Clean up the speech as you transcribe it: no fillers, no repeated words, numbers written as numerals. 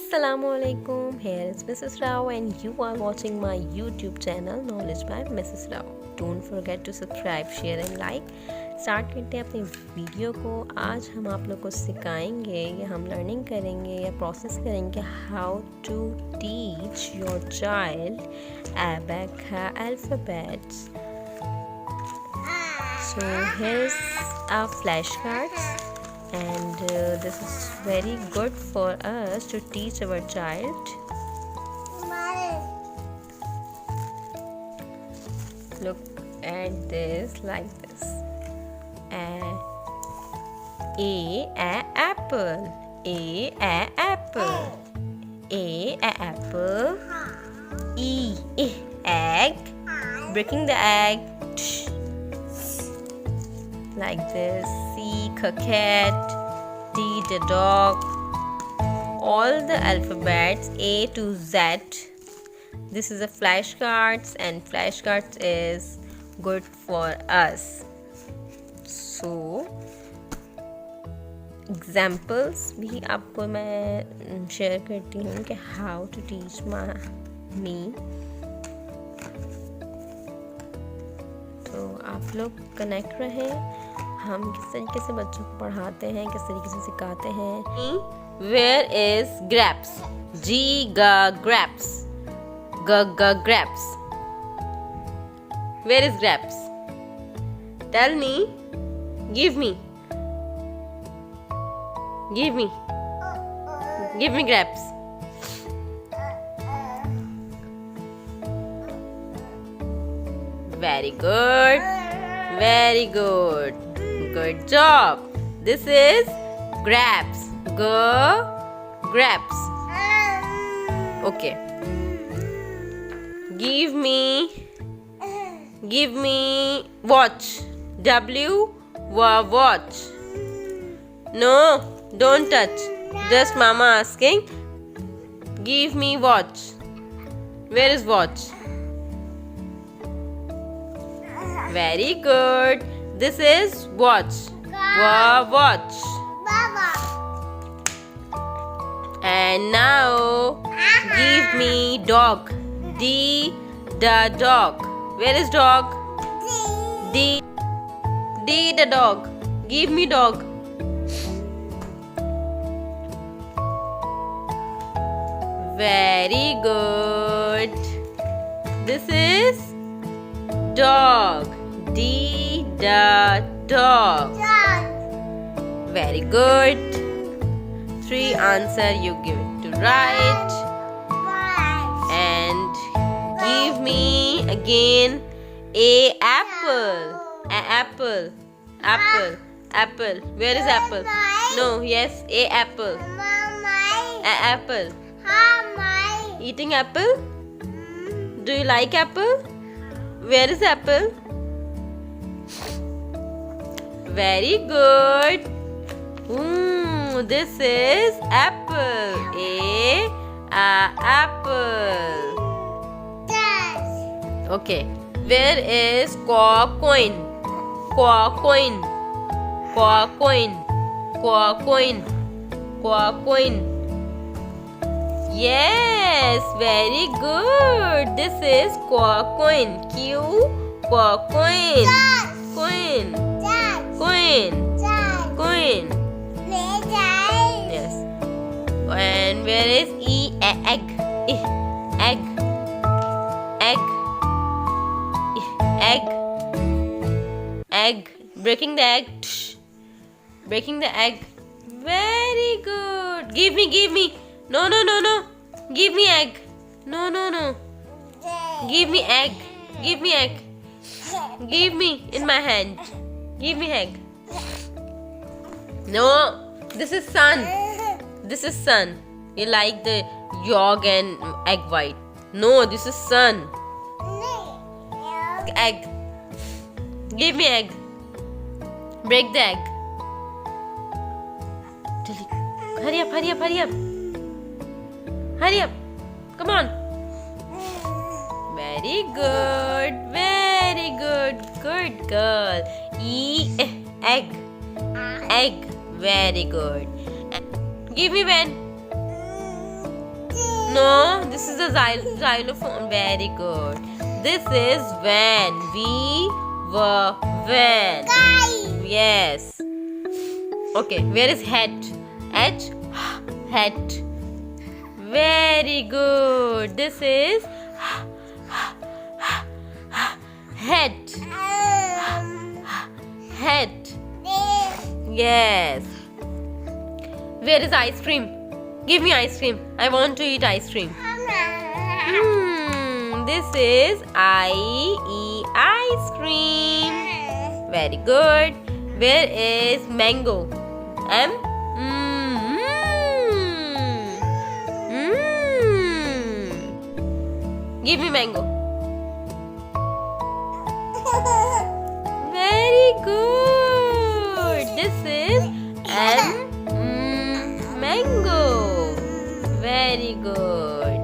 Assalamualaikum. Here is Mrs. Rao and you are watching my YouTube channel Knowledge by Mrs. Rao. Don't forget to subscribe, share and like. Start करते हैं अपनी video को। आज हम आप लोग को सिखाएंगे या हम लर्निंग करेंगे या प्रोसेस करेंगे how to teach your child alphabets. So here's our flashcards. And this is very good for us to teach our child. Look at this like this. Apple. Apple. Apple. Egg. Breaking the egg. Like this. C, cat. D, the dog. All the alphabets A to Z. This is a flashcards and flashcards is good for us. So examples भी आपको मैं share करती हूँ कि how to teach me. तो आप लोग connect रहें। हम किस तरीके से बच्चों को पढ़ाते हैं, किस तरीके से सिखाते हैं। Where is grapes? Grapes. Grapes. Where is grapes? Tell me. Give me. Give me grapes. Very good. Very good. Good job. This is grapes. Grapes. Okay. Give me watch. Watch. No, don't touch. Just mama asking. Give me watch. Where is watch? Very good. This is watch. Watch. And now give me dog. The dog. Where is dog? D the dog. Give me dog. Very good. This is dog. D the dog. Very good. 3 answer you give it to right. And give me again apple. Apple. Where is apple? No, yes, apple. Apple. Eating apple? Do you like apple? Where is apple? Very good. This is apple. Apple. Okay. Where is coin? Yes, very good. This is coin. Coin. Yes. And where is egg? Egg. Breaking the egg. Very good. Give me. No. Give me egg. No. Give me egg. Give me in my hand. Give me egg. No. This is sun. You like the yolk and egg white. No, this is sun. Egg. Give me egg. Break the egg. Hurry up. Come on. Very good. Good girl. Egg. Very good. Give me pen. No, this is a xylophone. Very good. This is when. When. Yes. Okay, where is head? H. Head. Very good. This is head. Head. Yes. Where is ice cream? Give me ice cream. I want to eat ice cream. This is ice cream. Very good. Where is mango? M. Give me mango. Very good. This is M. Mango. Very good.